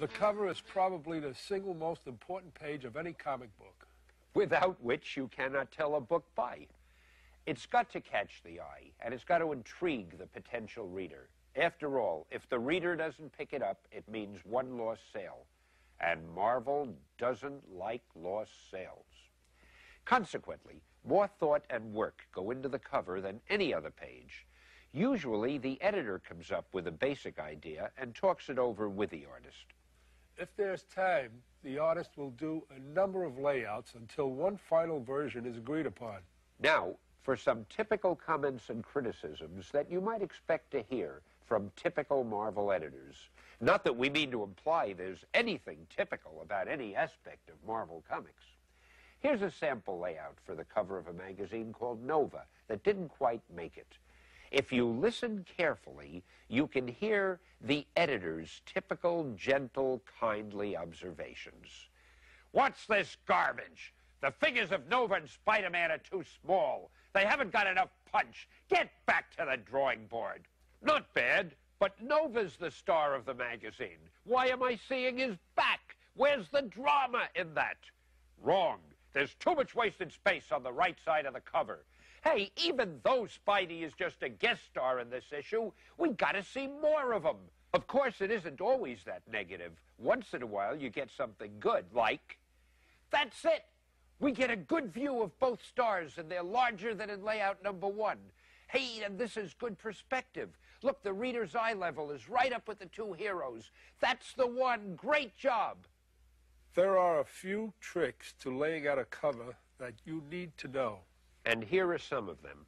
The cover is probably the single most important page of any comic book. Without which you cannot tell a book by. It's got to catch the eye, and it's got to intrigue the potential reader. After all, if the reader doesn't pick it up, it means one lost sale. And Marvel doesn't like lost sales. Consequently, more thought and work go into the cover than any other page. Usually, the editor comes up with a basic idea and talks it over with the artist. If there's time, the artist will do a number of layouts until one final version is agreed upon. Now, for some typical comments and criticisms that you might expect to hear from typical Marvel editors. Not that we mean to imply there's anything typical about any aspect of Marvel Comics. Here's a sample layout for the cover of a magazine called Nova that didn't quite make it. If you listen carefully, you can hear the editor's typical, gentle, kindly observations. What's this garbage? The figures of Nova and Spider-Man are too small. They haven't got enough punch. Get back to the drawing board. Not bad, but Nova's the star of the magazine. Why am I seeing his back? Where's the drama in that? Wrong. There's too much wasted space on the right side of the cover. Hey, even though Spidey is just a guest star in this issue, we gotta see more of him. Of course, it isn't always that negative. Once in a while, you get something good, like... That's it! We get a good view of both stars, and they're larger than in layout number 1. Hey, and this is good perspective. Look, the reader's eye level is right up with the two heroes. That's the one. Great job. There are a few tricks to laying out a cover that you need to know. And here are some of them.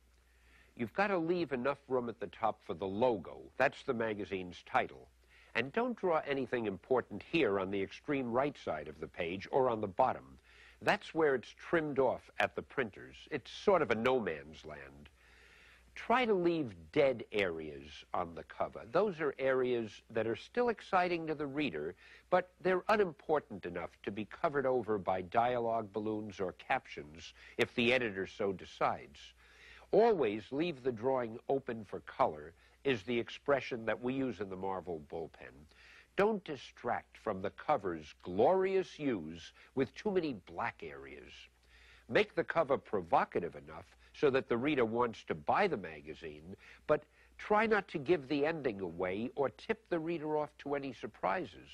You've got to leave enough room at the top for the logo. That's the magazine's title. And don't draw anything important here on the extreme right side of the page or on the bottom. That's where it's trimmed off at the printers. It's sort of a no man's land. Try to leave dead areas on the cover. Those are areas that are still exciting to the reader, but they're unimportant enough to be covered over by dialogue balloons or captions if the editor so decides. Always leave the drawing open for color is the expression that we use in the Marvel bullpen. Don't distract from the cover's glorious hues with too many black areas. Make the cover provocative enough so that the reader wants to buy the magazine, but try not to give the ending away or tip the reader off to any surprises.